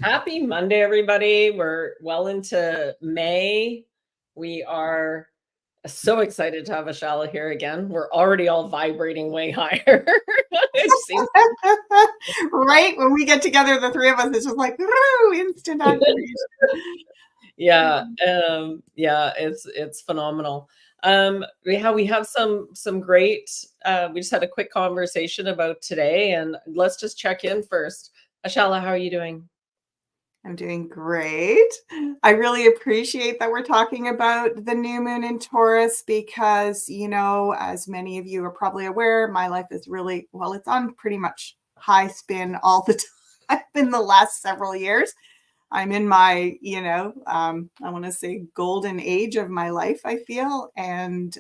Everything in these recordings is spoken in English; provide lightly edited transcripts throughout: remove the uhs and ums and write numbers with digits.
Happy Monday, everybody. We're well into May. We are so excited to have Ashala here again. We're already all vibrating way higher. It seems Right? When we get together, the three of us, it's just like, woo, instant activation. yeah, it's phenomenal. We have some great we just had a quick conversation about today, and let's just check in first. Ashala, how are you doing? I'm doing great. I really appreciate that we're talking about the new moon in Taurus because, as many of you are probably aware, my life is really, well, it's on pretty much high spin all the time in the last several years. I'm in my, I want to say golden age of my life, I feel. And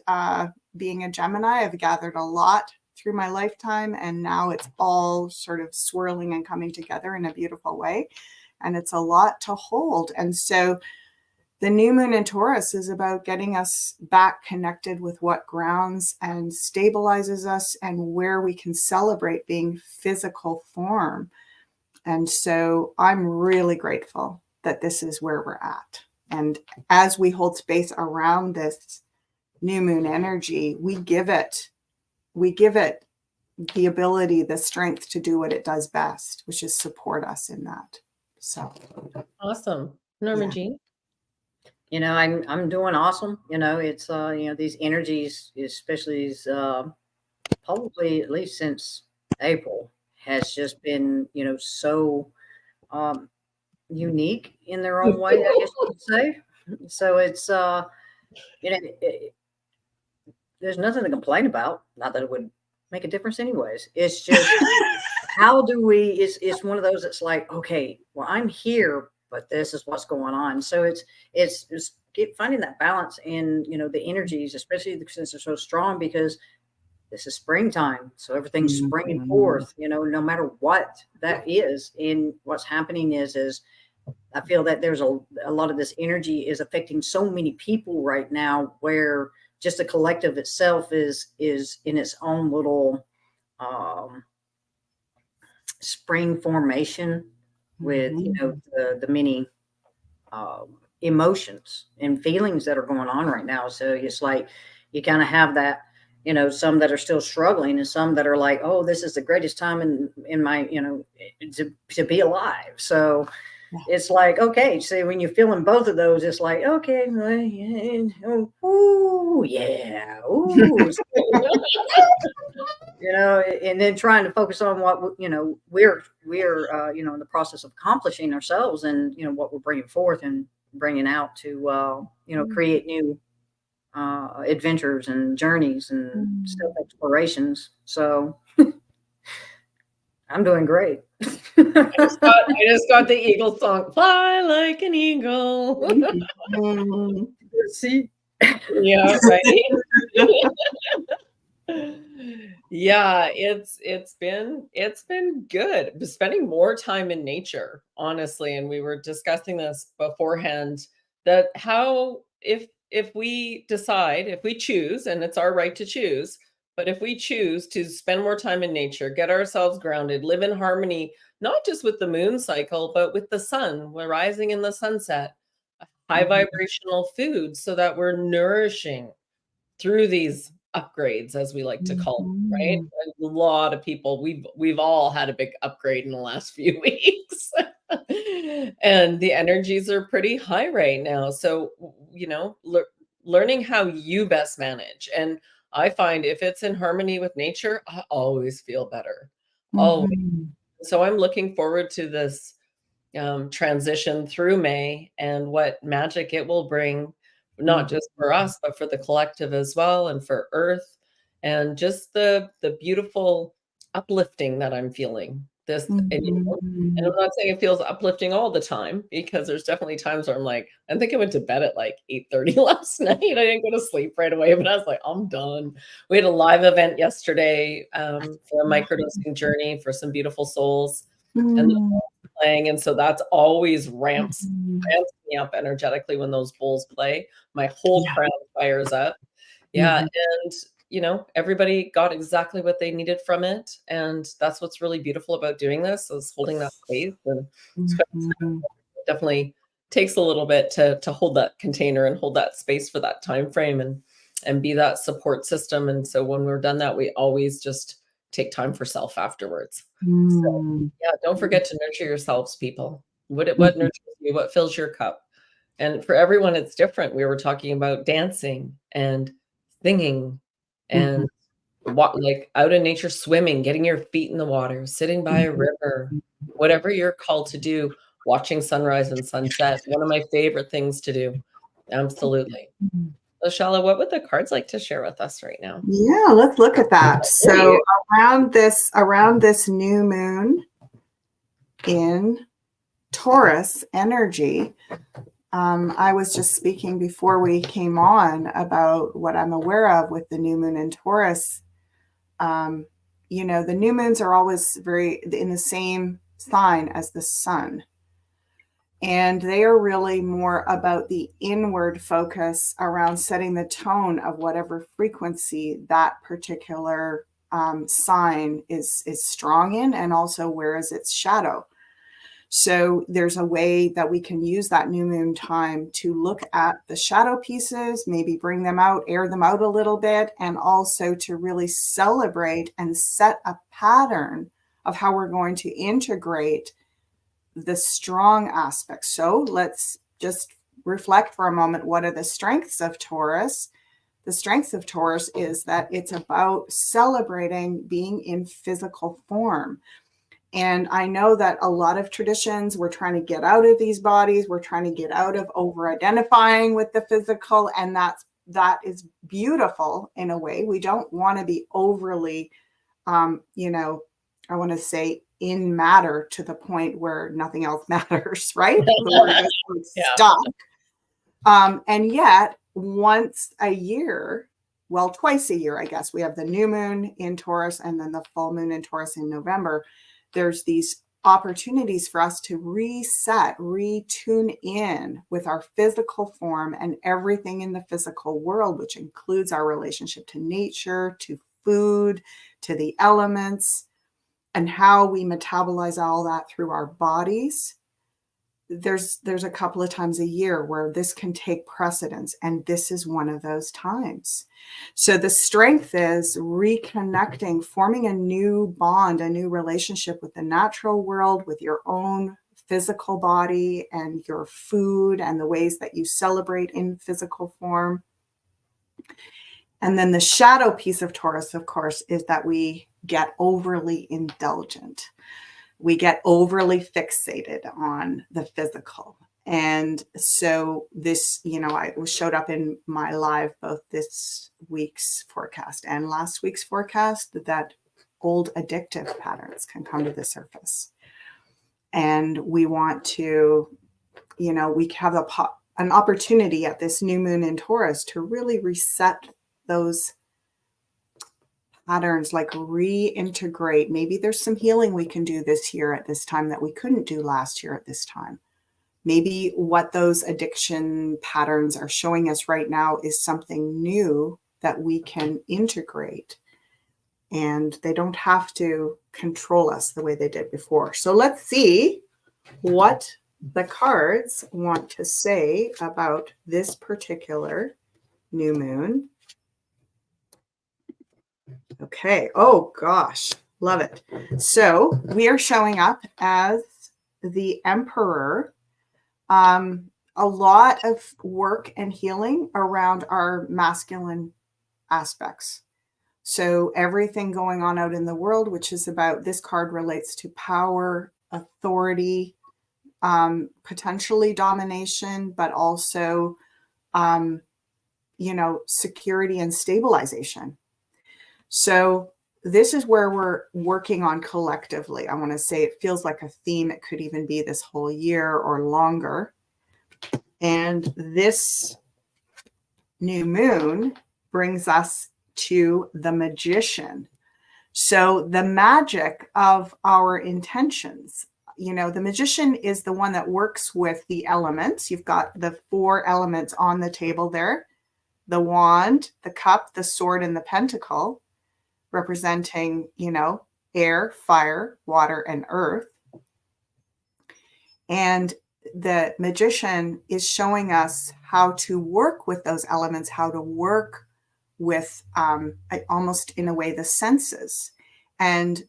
being a Gemini, I've gathered a lot through my lifetime. And now it's all sort of swirling and coming together in a beautiful way. And it's a lot to hold. And so the new moon in Taurus is about getting us back connected with what grounds and stabilizes us and where we can celebrate being physical form. And so I'm really grateful that this is where we're at. And as we hold space around this new moon energy, we give it the ability, the strength to do what it does best, which is support us in that. So Awesome. Norma Jean? I'm doing awesome. It's these energies, especially these, probably at least since April, has just been so unique in their own way, I guess you could say. So it's there's nothing to complain about. Not that it would make a difference anyways. It's just how do we? It's one of those that's like, okay, well, I'm here, but this is what's going on. So it's finding that balance in the energies, especially since they're so strong, because this is springtime, so everything's springing forth. No matter what that is. And what's happening is I feel that there's a lot of this energy is affecting so many people right now, where just the collective itself is in its own little spring formation with the many emotions and feelings that are going on right now. So it's like you kind of have that, some that are still struggling and some that are like, oh, this is the greatest time in my, to be alive. So it's like, okay, so when you're feeling both of those, it's like, okay, ooh, yeah, ooh. And then trying to focus on what we're in the process of accomplishing ourselves, and what we're bringing forth and bringing out to create new adventures and journeys and self explorations. So I'm doing great. I just got the Eagle song, "Fly Like an Eagle." See, yeah, right. Yeah, it's been good. Spending more time in nature, honestly, and we were discussing this beforehand, that how if we decide, if we choose, and it's our right to choose, but if we choose to spend more time in nature, get ourselves grounded, live in harmony, not just with the moon cycle, but with the sun, we're rising in the sunset, high vibrational food, so that we're nourishing through these upgrades, as we like to call them, right? A lot of people, we've all had a big upgrade in the last few weeks. And the energies are pretty high right now. So, learning how you best manage. And I find if it's in harmony with nature, I always feel better. Always. So I'm looking forward to this transition through May and what magic it will bring, not just for us, but for the collective as well, and for Earth, and just the beautiful uplifting that I'm feeling. And I'm not saying it feels uplifting all the time, because there's definitely times where I'm like, I think I went to bed at like 8:30 last night. I didn't go to sleep right away, but I was like, I'm done. We had a live event yesterday for a microdosing journey for some beautiful souls, and playing, and so that's always ramps me up energetically when those bowls play. My whole crown fires up. Yeah, and you know, everybody got exactly what they needed from it. And that's what's really beautiful about doing this, is holding that space. And Mhm. definitely takes a little bit to hold that container and hold that space for that time frame, and be that support system. And so when we're done that, we always just take time for self afterwards. So Mm. yeah, don't forget to nurture yourselves, people. What Mhm. nurtures you? What fills your cup? And for everyone, it's different. We were talking about dancing and singing Mhm. and like out in nature, swimming, getting your feet in the water, sitting by a river, whatever you're called to do, watching sunrise and sunset. One of my favorite things to do. Absolutely. Mhm. So, Shala, what would the cards like to share with us right now? Yeah, let's look at that. Really? So around this new moon in Taurus energy, I was just speaking before we came on about what I'm aware of with the new moon in Taurus. Um, you know, the new moons are always very in the same sign as the sun. And they are really more about the inward focus around setting the tone of whatever frequency that particular sign is strong in, and also where is its shadow. So there's a way that we can use that new moon time to look at the shadow pieces, maybe bring them out, air them out a little bit, and also to really celebrate and set a pattern of how we're going to integrate the strong aspects. So let's just reflect for a moment. What are the strengths of Taurus? The strengths of Taurus is that it's about celebrating being in physical form. And I know that a lot of traditions, we're trying to get out of these bodies. We're trying to get out of over identifying with the physical. And that is beautiful in a way. We don't want to be overly, you know, I want to say in matter to the point where nothing else matters, right? We're just Yeah. stuck. And yet, once a year, well, twice a year, I guess, we have the new moon in Taurus and then the full moon in Taurus in November. There's these opportunities for us to reset, retune in with our physical form and everything in the physical world, which includes our relationship to nature, to food, to the elements, and how we metabolize all that through our bodies. There's a couple of times a year where this can take precedence, and this is one of those times. So the strength is reconnecting, forming a new bond, a new relationship with the natural world, with your own physical body and your food and the ways that you celebrate in physical form. And then the shadow piece of Taurus, of course, is that we get overly indulgent. We get overly fixated on the physical. And so this, you know, I showed up in my live both this week's forecast and last week's forecast that old addictive patterns can come to the surface. And we want to, you know, we have an opportunity at this new moon in Taurus to really reset those patterns, like reintegrate. Maybe there's some healing we can do this year at this time that we couldn't do last year at this time. Maybe what those addiction patterns are showing us right now is something new that we can integrate, and they don't have to control us the way they did before. So let's see what the cards want to say about this particular new moon. Okay. Oh gosh, love it. So we are showing up as the Emperor. A lot of work and healing around our masculine aspects. So everything going on out in the world, which is about, this card relates to power, authority, potentially domination, but also, you know, security and stabilization. So this is where we're working on collectively. I want to say it feels like a theme. It could even be this whole year or longer. And this new moon brings us to the Magician. So the magic of our intentions. You know, the Magician is the one that works with the elements. You've got the 4 elements on the table there. the wand, the cup, the sword, and the pentacle, representing, air, fire, water, and earth. And the magician is showing us how to work with those elements, how to work with almost in a way the senses, and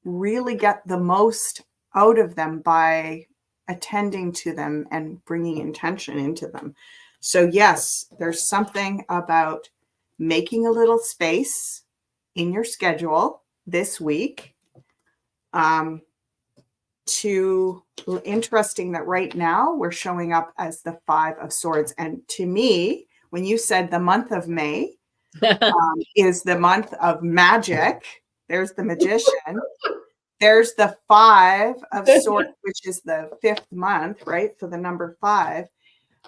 really get the most out of them by attending to them and bringing intention into them. So yes, there's something about making a little space in your schedule this week. Interesting that right now we're showing up as the 5 of Swords. And to me, when you said the month of May is the month of magic, there's the magician. There's the 5 of Swords, which is the 5th month, right? So the number 5.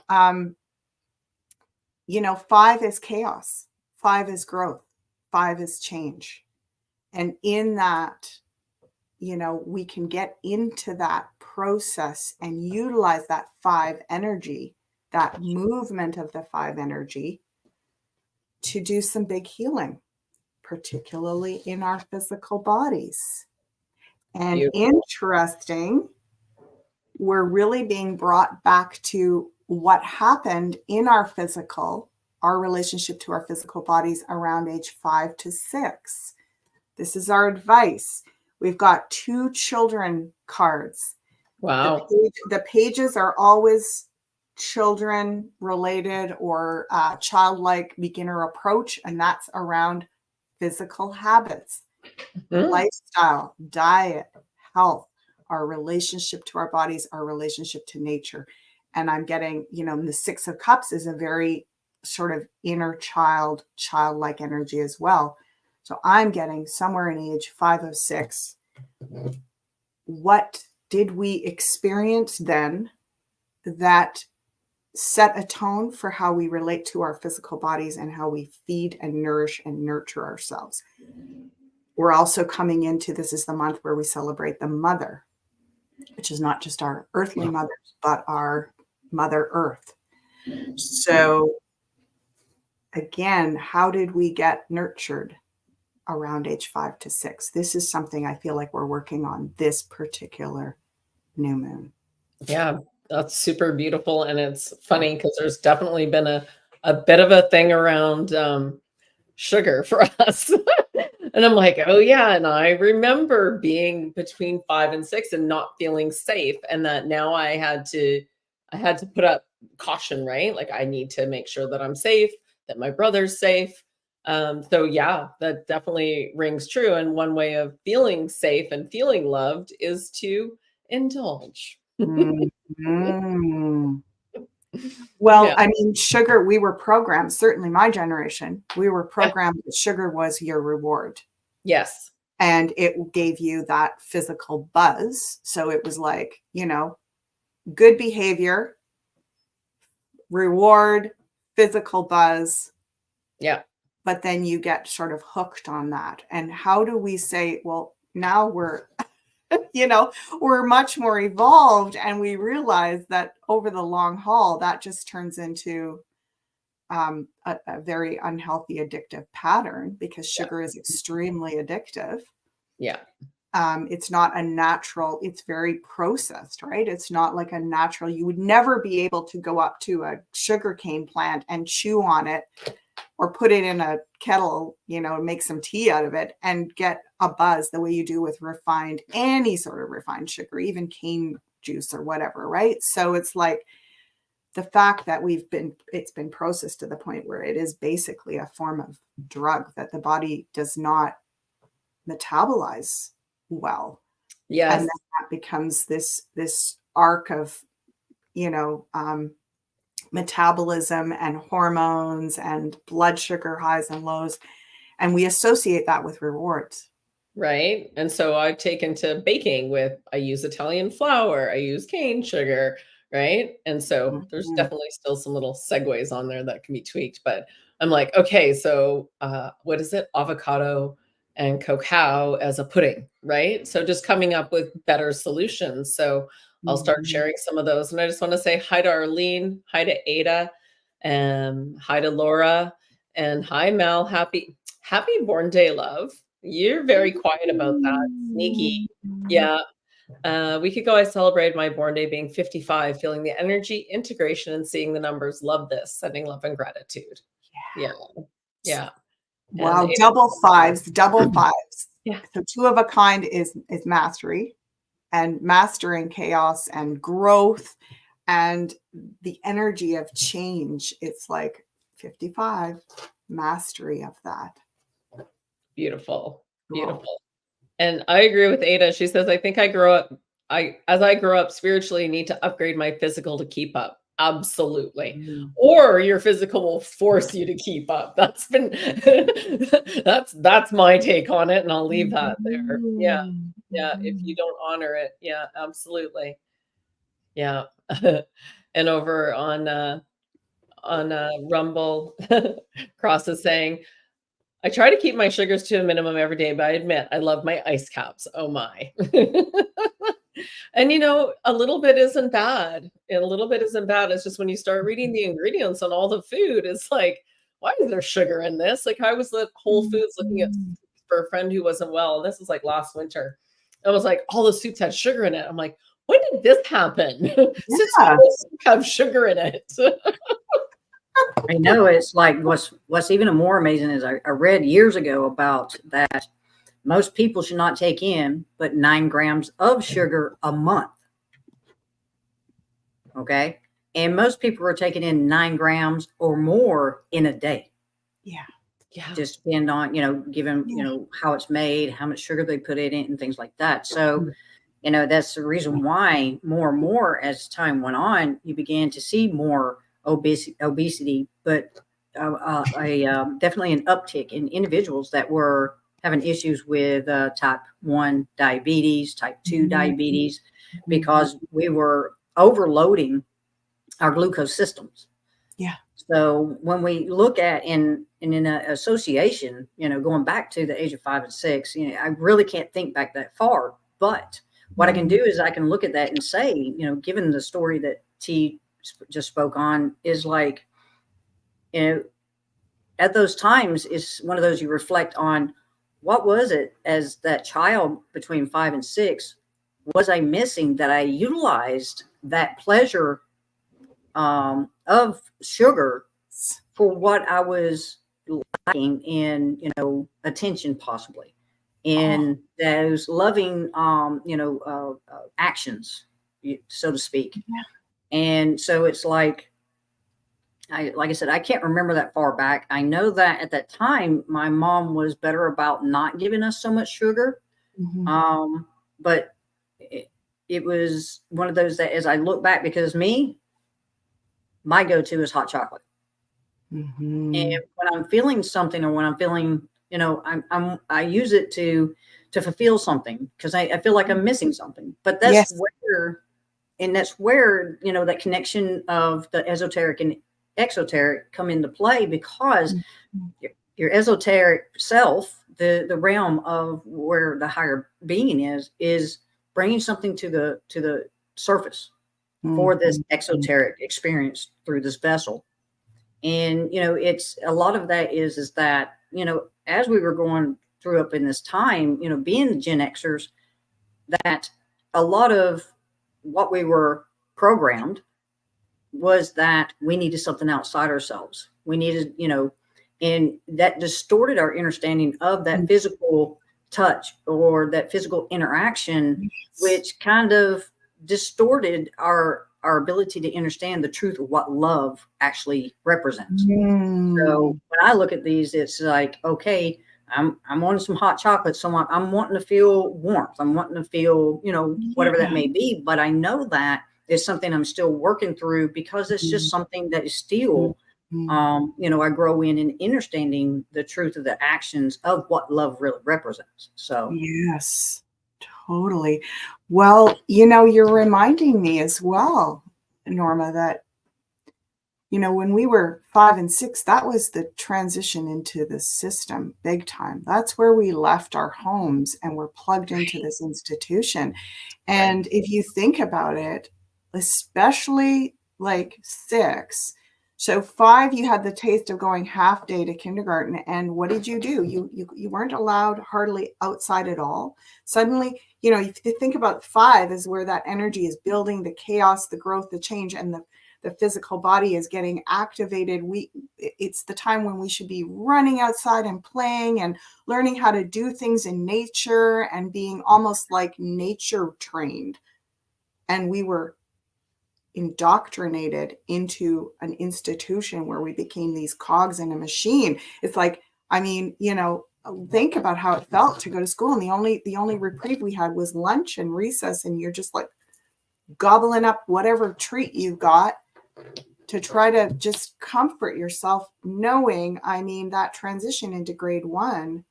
5 is chaos. 5 is growth. 5 is change. And in that, we can get into that process and utilize that 5 energy, that movement of the 5 energy, to do some big healing, particularly in our physical bodies. And interesting, we're really being brought back to what happened in our relationship to our physical bodies around age 5 to 6. This is our advice. We've got 2 children cards. Wow. The pages are always children related or childlike beginner approach, and that's around physical habits, lifestyle, diet, health, our relationship to our bodies, our relationship to nature. And I'm getting, the 6 of Cups is a very sort of inner childlike energy as well. So I'm getting somewhere in age 5 of 6. What did we experience then that set a tone for how we relate to our physical bodies and how we feed and nourish and nurture ourselves? We're also coming into, this is the month where we celebrate the mother, which is not just our earthly mothers, but our Mother Earth. So again, how did we get nurtured around age 5 to 6? This is something I feel like we're working on this particular new moon. Yeah, that's super beautiful. And it's funny because there's definitely been a bit of a thing around sugar for us. And I'm like, oh yeah. And I remember being between 5 and 6 and not feeling safe. And that now I had to put up caution, right? Like I need to make sure that I'm safe, that my brother's safe. So yeah, that definitely rings true. And one way of feeling safe and feeling loved is to indulge. Mm-hmm. Well, yeah. I mean, sugar, we were programmed, certainly my generation, we were programmed that sugar was your reward. Yes. And it gave you that physical buzz. So it was like, good behavior, reward, physical buzz. Yeah. But then you get sort of hooked on that. And how do we say, well, now we're, we're much more evolved, and we realize that over the long haul, that just turns into a very unhealthy, addictive pattern, because sugar is extremely addictive. Yeah. It's not a natural, it's very processed, right? It's not like a natural, you would never be able to go up to a sugarcane plant and chew on it or put it in a kettle, make some tea out of it and get a buzz the way you do with any sort of refined sugar, even cane juice or whatever, right? So it's like the fact that it's been processed to the point where it is basically a form of drug that the body does not metabolize well. Yes. And then that becomes this arc of, metabolism and hormones and blood sugar highs and lows. And we associate that with rewards. Right. And so I've taken to baking I use Italian flour, I use cane sugar, right? And so there's definitely still some little segues on there that can be tweaked, but I'm like, okay, so what is it? Avocado and cacao as a pudding, right? So just coming up with better solutions. So I'll start sharing some of those. And I just want to say hi to Arlene, hi to Ada. Hi to Laura, and hi Mel. Happy born day, love. You're very quiet about that. Sneaky. Yeah. A week ago, I celebrated my born day being 55, feeling the energy, integration, and seeing the numbers. Love this. Sending love and gratitude. Yeah. Yeah. And Wow, double fives. yeah. So two of a kind is mastery, and mastering chaos and growth and the energy of change. It's like 55, mastery of that. Beautiful. Cool. Beautiful. And I agree with Ada. She says, I think as I grow up spiritually, need to upgrade my physical to keep up. Absolutely. Or your physical will force you to keep up. That's that's my take on it. And I'll leave that there. Yeah. Yeah. If you don't honor it. Yeah, absolutely. Yeah. And over on Rumble, Cross is saying, I try to keep my sugars to a minimum every day, but I admit I love my ice caps. Oh my. And a little bit isn't bad. And a little bit isn't bad. It's just when you start reading the ingredients on all the food, it's like, why is there sugar in this? Like I was at Whole Foods looking at for a friend who wasn't well. And this was like last winter. I was like, all the soups had sugar in it. I'm like, when did this happen? Since when does soup have sugar in it? I know it's like what's even more amazing is I read years ago about that most people should not take in but 9 grams of sugar a month. Okay. And most people are taking in 9 grams or more in a day. Yeah. Yeah. Just depend on, given, how it's made, how much sugar they put in it and things like that. So, that's the reason why more and more as time went on, you began to see more obesity, but definitely an uptick in individuals that were having issues with type 1 diabetes, type 2 diabetes, because we were overloading our glucose systems. Yeah. So when we look at in an association, going back to the age of 5 and 6, I really can't think back that far. But what I can do is I can look at that and say, given the story that T just spoke on, is like, at those times is one of those you reflect on, what was it as that child between 5 and 6 was I missing that I utilized that pleasure of sugar for what I was lacking in, attention possibly, in those loving, actions, so to speak. Yeah. And so it's like I said, I can't remember that far back. I know that at that time, my mom was better about not giving us so much sugar. But it was one of those that as I look back, because my go-to is hot chocolate. And when I'm feeling something, or when I'm feeling, I use it to fulfill something, because I feel like I'm missing something. But that's where that connection of the esoteric and exoteric come into play, because your esoteric self, the realm of where the higher being is bringing something to the surface for this exoteric experience through this vessel. And, it's a lot of that is that, as we were going through up in this time, being Gen Xers, that a lot of what we were programmed was that we needed something outside ourselves. We needed, and that distorted our understanding of that physical touch or that physical interaction, which kind of distorted our ability to understand the truth of what love actually represents. So when I look at these, it's like, okay, I'm wanting some hot chocolate. So I'm wanting to feel warmth. I'm wanting to feel, whatever that may be. But I know that is something I'm still working through, because it's just something that is still, I grow in and understanding the truth of the actions of what love really represents. So yes, totally. Well, you're reminding me as well, Norma, that when we were 5 and 6, that was the transition into the system big time. That's where we left our homes and were plugged into this institution. And if you think about it, especially like 6, So 5, you had the taste of going half day to kindergarten. And what did you do? You weren't allowed hardly outside at all. Suddenly, you know, if you think about 5 is where that energy is building, the chaos, the growth, the change, and the physical body is getting activated. It's the time when we should be running outside and playing and learning how to do things in nature and being almost like nature trained. And we were indoctrinated into an institution where we became these cogs in a machine. It's like, I mean, you know, think about how it felt to go to school, and the only reprieve we had was lunch and recess, and you're just like gobbling up whatever treat you got to try to just comfort yourself, knowing, I mean, that transition into grade 1,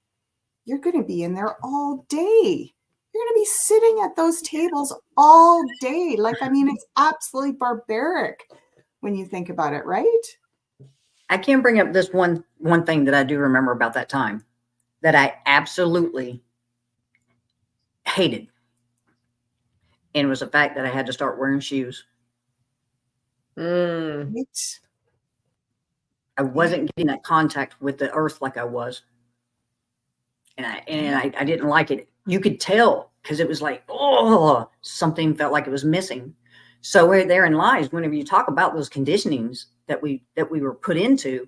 you're going to be in there all day. You're going to be sitting at those tables all day. Like, I mean, it's absolutely barbaric when you think about it, right? I can bring up this one thing that I do remember about that time that I absolutely hated. And it was the fact that I had to start wearing shoes. Right. I wasn't getting that contact with the earth like I was. And I didn't like it. You could tell because it was like, oh, something felt like it was missing. So where therein lies, whenever you talk about those conditionings that we were put into,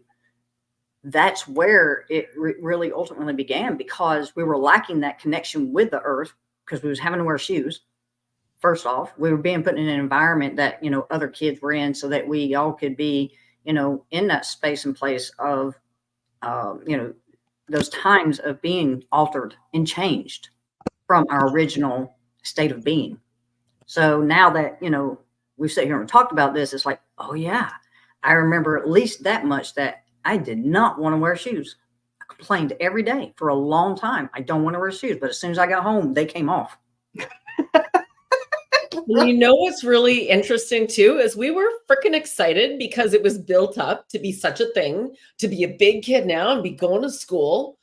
that's where it really ultimately began, because we were lacking that connection with the earth because we was having to wear shoes. First off, we were being put in an environment that, you know, other kids were in, so that we all could be, you know, in that space and place of, you know, those times of being altered and changed from our original state of being. So now that, you know, we've sat here and talked about this, it's like, oh yeah, I remember at least that much, that I did not want to wear shoes. I complained every day for a long time. I don't want to wear shoes. But as soon as I got home, they came off. You know what's really interesting too is we were freaking excited because it was built up to be such a thing, to be a big kid now and be going to school.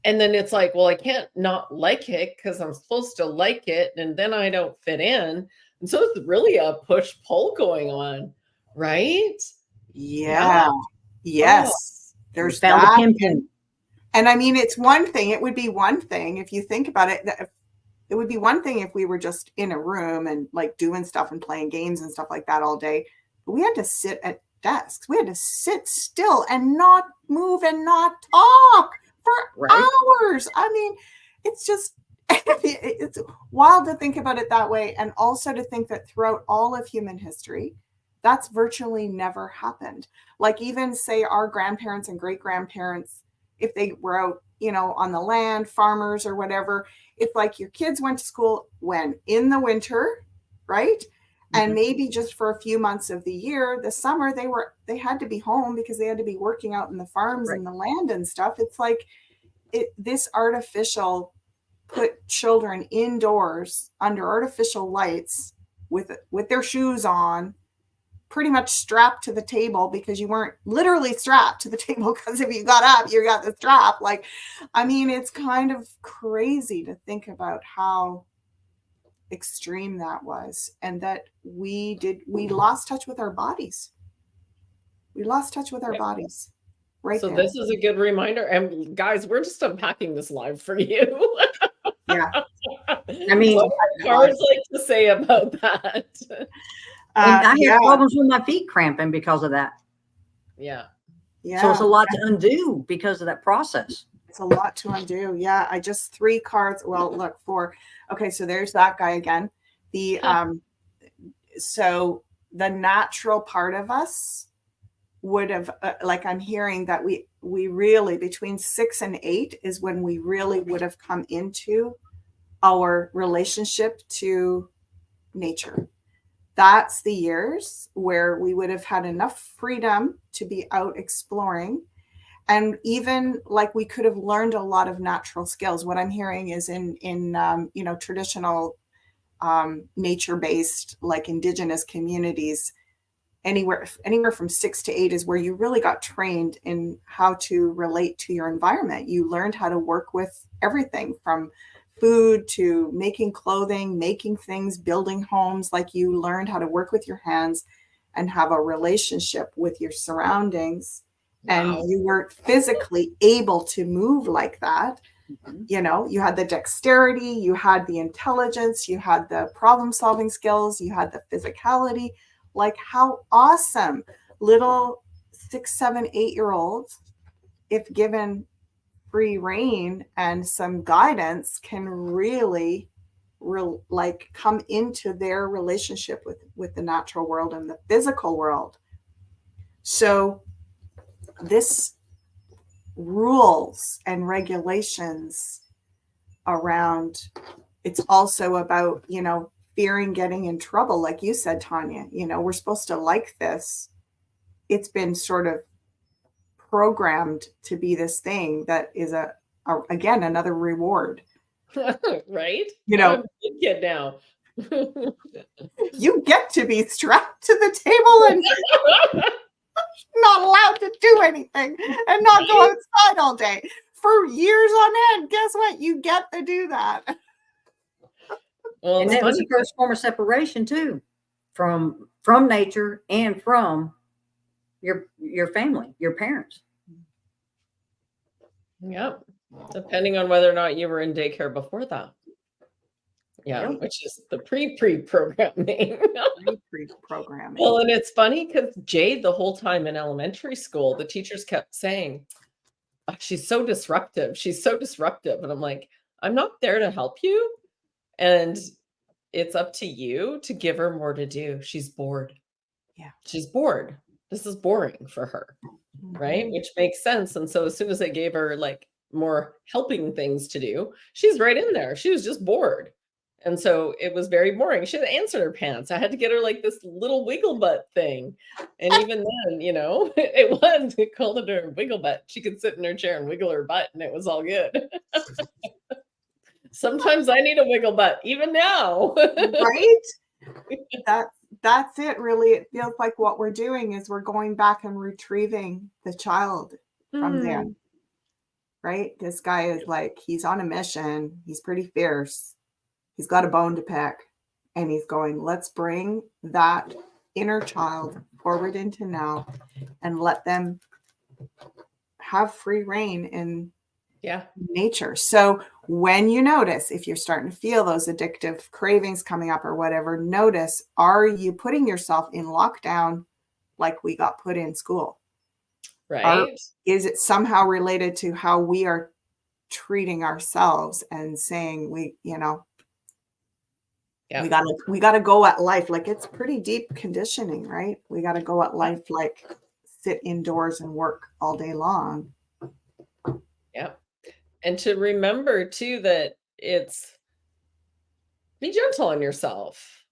And then it's like, well, I can't not like it because I'm supposed to like it, and then I don't fit in. And so it's really a push-pull going on, right? Yeah. Yes. Oh, There's found that. a pinpoint. And I mean, it's one thing. It would be one thing if you think about it. It would be one thing if we were just in a room and like doing stuff and playing games and stuff like that all day. But we had to sit at desks. We had to sit still and not move and not talk for hours. I mean, it's just, it's wild to think about it that way. And also to think that throughout all of human history, that's virtually never happened. Like, even say our grandparents and great grandparents, if they were out, you know, on the land, farmers or whatever, it's like your kids went to school when? In the winter, right? Mm-hmm. And maybe just for a few months of the year, the summer, they had to be home because they had to be working out in the farms and the land and stuff. It's like this artificial put children indoors under artificial lights with their shoes on, pretty much strapped to the table, because you weren't literally strapped to the table, because if you got up, you got the strap. Like, I mean, it's kind of crazy to think about how extreme that was, and that we lost touch with our bodies. We lost touch with our bodies. Right. So there. This is a good reminder. And guys, we're just unpacking this live for you. Yeah. I mean, what do cards like to say about that? And I had problems with my feet cramping because of that. Yeah. Yeah. So it's a lot to undo because of that process. It's a lot to undo. Yeah. I just 3 cards. Well, look, 4. Okay. So there's that guy again. So the natural part of us would have, like, I'm hearing that we really, between 6 and 8 is when we really would have come into our relationship to nature. That's the years where we would have had enough freedom to be out exploring. And even like we could have learned a lot of natural skills. What I'm hearing is in you know, traditional nature-based, like indigenous communities, anywhere from 6 to 8 is where you really got trained in how to relate to your environment. You learned how to work with everything from food to making clothing, making things, building homes. Like, you learned how to work with your hands. and have a relationship with your surroundings, and Wow. you weren't physically able to move like that. You know, you had the dexterity, you had the intelligence, you had the problem solving skills, you had the physicality. Like, how awesome. Little 6, 7, 8-year-olds, if given free reign and some guidance, can really like come into their relationship with the natural world and the physical world. So this rules and regulations around, it's also about, you know, fearing getting in trouble. Like you said, Tanya, you know, we're supposed to like this. It's been sort of programmed to be this thing that is again, another reward. Right? You I'm know, a big kid now. you get to be strapped to the table and not allowed to do anything and not go outside all day for years on end. Guess what? You get to do that. Well, And it's that was the funny. first form of separation too, from nature and from your family, your parents. Yep. Depending on whether or not you were in daycare before that. Yeah, Yep. which is the pre-programming. Pre-programming. Well, and it's funny because Jade, the whole time in elementary school, the teachers kept saying, "Oh, she's so disruptive. She's so disruptive." And I'm like, I'm not there to help you. And it's up to you to give her more to do. She's bored. Yeah. She's bored. This is boring for her. Right? Which makes sense. And so as soon as I gave her like more helping things to do, she's right in there. She was just bored. And so it was very boring. She had to answer her pants. I had to get her like this little wiggle butt thing. And even then, you know, it called it her wiggle butt. She could sit in her chair and wiggle her butt and it was all good. Sometimes I need a wiggle butt, even now. Right? That's it, really. It feels like what we're doing is we're going back and retrieving the child from there. Right? This guy is like, he's on a mission. He's pretty fierce. He's got a bone to pick. And he's going, let's bring that inner child forward into now and let them have free reign in nature. So when you notice, if you're starting to feel those addictive cravings coming up or whatever, notice, are you putting yourself in lockdown like we got put in school? Right. Is it somehow related to how we are treating ourselves and saying we gotta go at life like it's pretty deep conditioning, right? We gotta go at life like sit indoors and work all day long. Yeah. And to remember too that it's be gentle on yourself.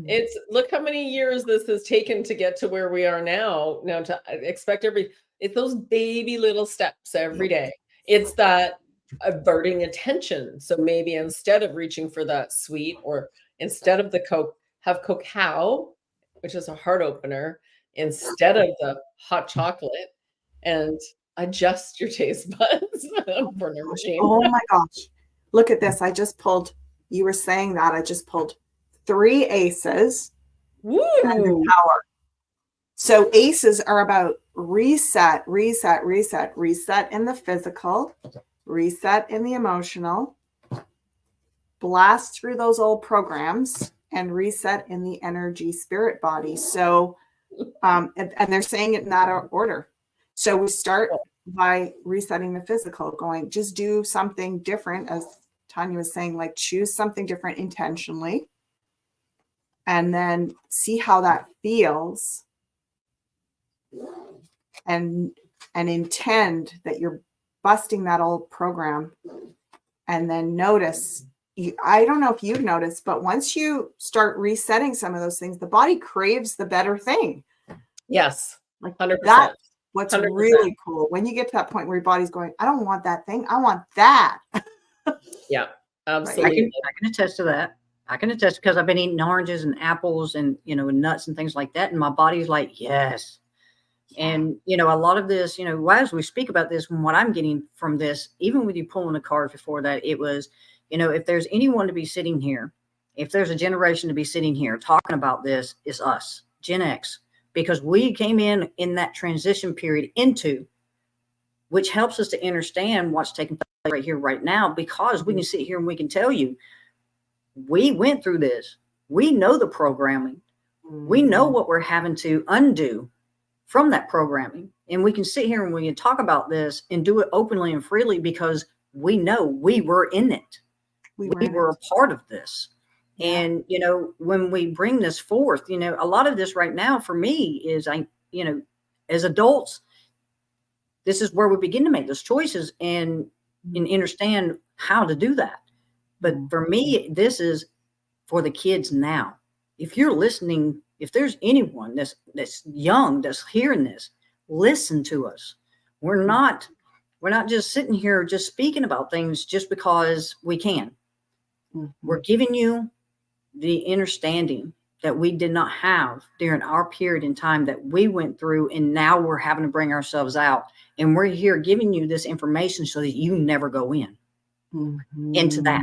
It's look how many years this has taken to get to where we are now. Now to expect it's those baby little steps every day. It's that averting attention. So maybe instead of reaching for that sweet, or instead of the Coke, have cacao, which is a heart opener, instead of the hot chocolate, and adjust your taste buds. Oh my gosh. Look at this. You were saying that. I just pulled 3 aces. Woo! And power. So aces are about reset, reset, reset, reset in the physical, reset in the emotional, blast through those old programs, and reset in the energy spirit body. So, and they're saying it in that order. So we start by resetting the physical, going, just do something different, as Tanya was saying, like choose something different intentionally, and then see how that feels, and intend that you're busting that old program, and then notice. I don't know if you've noticed, but once you start resetting some of those things, the body craves the better thing. Yes, like 100%. That's what's 100%. really cool. When you get to that point where your body's going, I don't want that thing. I want that. Yeah, absolutely. I can attest to that. I can attest because I've been eating oranges and apples and, and nuts and things like that. And my body's like, yes. And, a lot of this, as we speak about this, and what I'm getting from this, even with you pulling the card before that, it was, if there's anyone to be sitting here, if there's a generation to be sitting here talking about this, it's us. Gen X, because we came in that transition period into, which helps us to understand what's taking place right here, right now, because we can sit here and we can tell you, we went through this. We know the programming. We know what we're having to undo from that programming. And we can sit here and we can talk about this and do it openly and freely because we know we were in it. We were a part of this. Yeah. And, you know, when we bring this forth, you know, a lot of this right now for me is, you know, as adults, this is where we begin to make those choices and understand how to do that. But for me, this is for the kids now. If you're listening, if there's anyone that's young, that's hearing this, listen to us. We're not just sitting here just speaking about things just because we can. We're giving you the understanding that we did not have during our period in time that we went through, and now we're having to bring ourselves out. And we're here giving you this information so that you never go into that.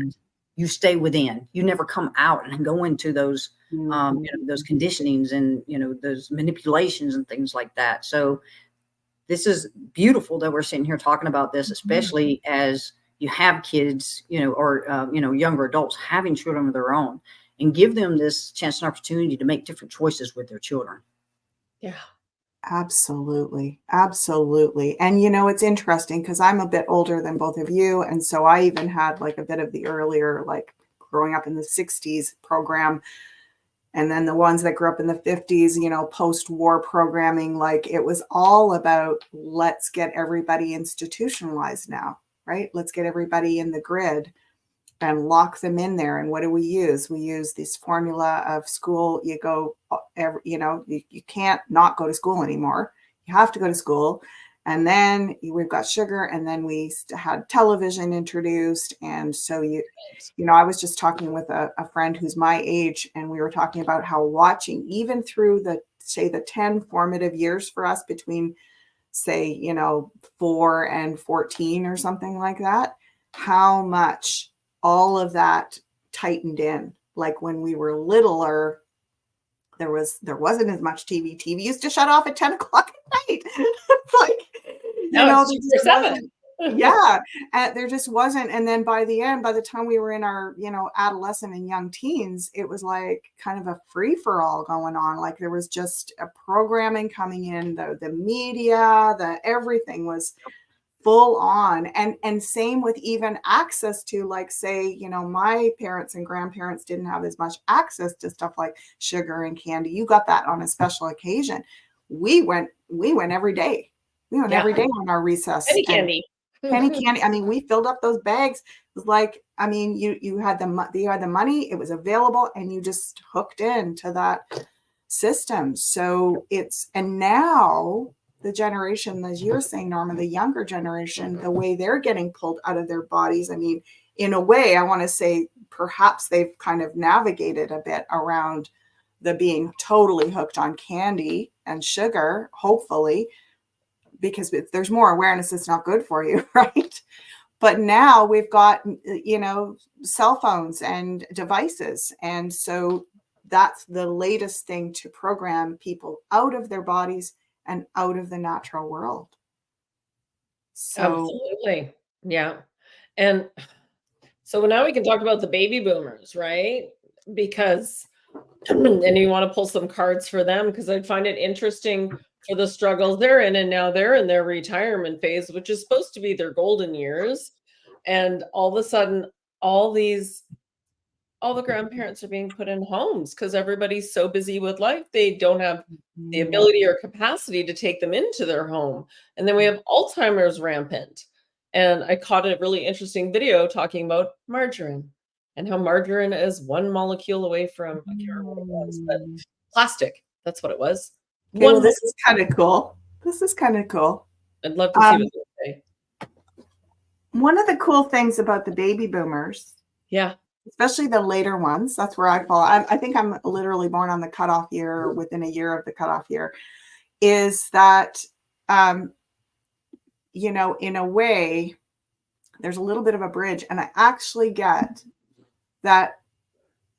You stay within. You never come out and go into those, you know, those conditionings and, you know, those manipulations and things like that. So this is beautiful that we're sitting here talking about this, especially as you have kids, you know, or, you know, younger adults having children of their own, and give them this chance and opportunity to make different choices with their children. Yeah. Absolutely. Absolutely. And, you know, it's interesting because I'm a bit older than both of you. And so I even had like a bit of the earlier, like growing up in the 60s program. And then the ones that grew up in the 50s, you know, post-war programming, like it was all about, let's get everybody institutionalized now, right? Let's get everybody in the grid and lock them in there. And what do we use? We use this formula of school. You go, you know, you can't not go to school anymore. You have to go to school. And then we've got sugar, and then we had television introduced. And so, you know, I was just talking with a friend who's my age, and we were talking about how watching, even through the 10 formative years for us between, say, you know, 4 and 14 or something like that, how much all of that tightened in. Like when we were littler, there wasn't as much TV. TV used to shut off at 10 o'clock at night. Like, you know, yeah, there just wasn't. And then by the end, by the time we were in our, you know, adolescent and young teens, it was like kind of a free for all going on. Like there was just a programming coming in, the media, everything was full on. And same with even access to, like, say, you know, my parents and grandparents didn't have as much access to stuff like sugar and candy. You got that on a special occasion. We went every day. We went every day on our recess. Penny candy. Penny candy. I mean, we filled up those bags. It was like, I mean, you had the money, it was available, and you just hooked into that system. So and now the generation, as you were saying, Norma, the younger generation, the way they're getting pulled out of their bodies. I mean, in a way, I want to say perhaps they've kind of navigated a bit around the being totally hooked on candy and sugar, hopefully, because if there's more awareness, it's not good for you, right? But now we've got, you know, cell phones and devices. And so that's the latest thing to program people out of their bodies and out of the natural world. So, absolutely. Yeah. And so now we can talk about the baby boomers, right? Because, and you want to pull some cards for them, because I find it interesting for the struggles they're in. And now they're in their retirement phase, which is supposed to be their golden years. And all of a sudden, all the grandparents are being put in homes because everybody's so busy with life. They don't have the ability or capacity to take them into their home. And then we have Alzheimer's rampant. And I caught a really interesting video talking about margarine and how margarine is one molecule away from, I can't remember what it was, but plastic. That's what it was. Okay, well, this is kind of cool. This is kind of cool. I'd love to see what they say. One of the cool things about the baby boomers, yeah, especially the later ones, that's where I fall. I think I'm literally born on the cutoff year, or within a year of the cutoff year, is that, you know, in a way, there's a little bit of a bridge. And I actually get that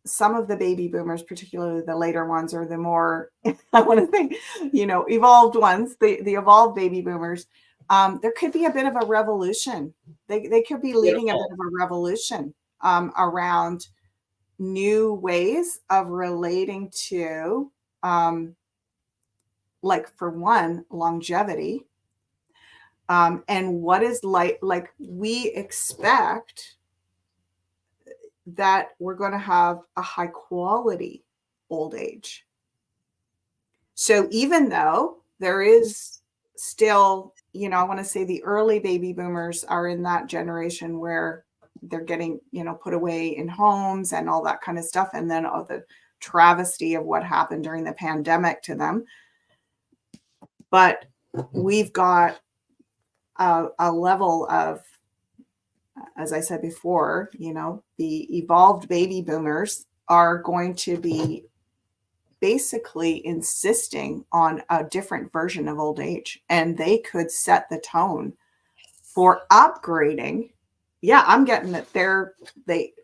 some of the baby boomers, particularly the later ones, or the more, I want to think, evolved ones, the evolved baby boomers, there could be a bit of a revolution. They could be leading a bit of a revolution around new ways of relating to, like, for one, longevity. And what is like we expect that we're going to have a high quality old age. So even though there is still, I want to say the early baby boomers are in that generation where they're getting, put away in homes and all that kind of stuff. And then the travesty of what happened during the pandemic to them. But we've got a level of, as I said before, the evolved baby boomers are going to be basically insisting on a different version of old age, and they could set the tone for upgrading. Yeah, I'm getting that community,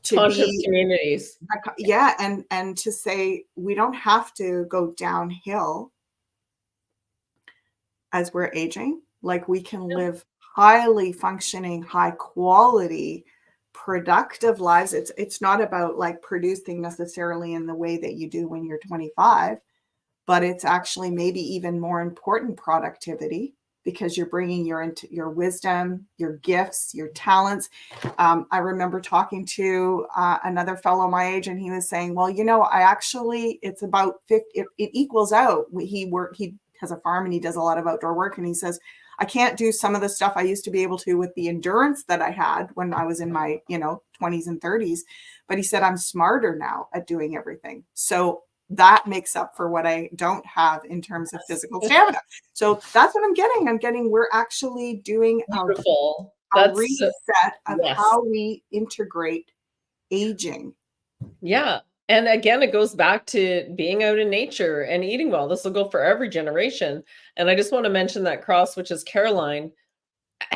to be communities. Yeah, and to say we don't have to go downhill as we're aging. Like, we can live highly functioning, high quality, productive lives. It's not about like producing necessarily in the way that you do when you're 25, but it's actually maybe even more important productivity, because you're bringing your wisdom, your gifts, your talents. I remember talking to another fellow my age, and he was saying, well, it's about 50, it equals out. He has a farm and he does a lot of outdoor work. And he says, I can't do some of the stuff I used to be able to with the endurance that I had when I was in my, 20s and 30s. But he said, I'm smarter now at doing everything. So that makes up for what I don't have in terms of physical stamina. So that's what I'm getting. We're actually doing a reset of how we integrate aging. Yeah. And again, it goes back to being out in nature and eating well. This will go for every generation. And I just want to mention that cross, which is Caroline,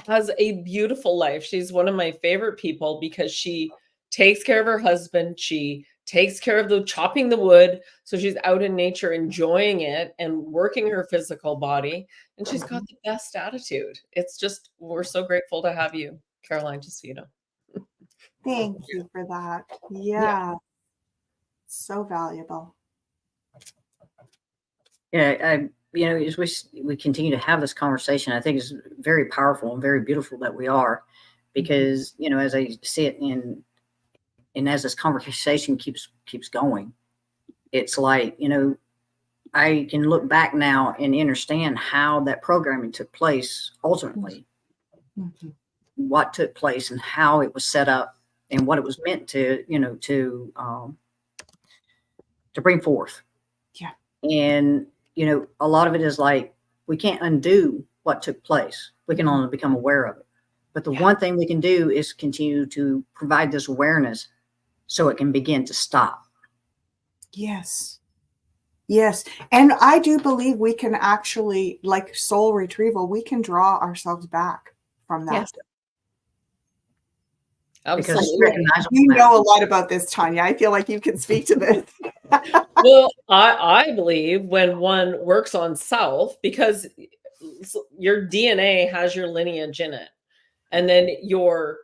has a beautiful life. She's one of my favorite people because she takes care of her husband. She takes care of the chopping the wood. So she's out in nature, enjoying it and working her physical body. And she's got the best attitude. It's just, we're so grateful to have you, Caroline, just so you know. Thank you for that. Yeah. So valuable. Yeah, as we continue to have this conversation, I think it's very powerful and very beautiful that we are, because as I see it, and as this conversation keeps going, it's like I can look back now and understand how that programming took place ultimately, what took place and how it was set up and what it was meant to bring forth. Yeah. And, a lot of it is like, we can't undo what took place. We can only become aware of it. But the one thing we can do is continue to provide this awareness so it can begin to stop. Yes. Yes. And I do believe we can actually, like soul retrieval, we can draw ourselves back from that. Yes. Because you know a lot about this, Tanja. I feel like you can speak to this. Well, I believe when one works on self, because your DNA has your lineage in it, and then your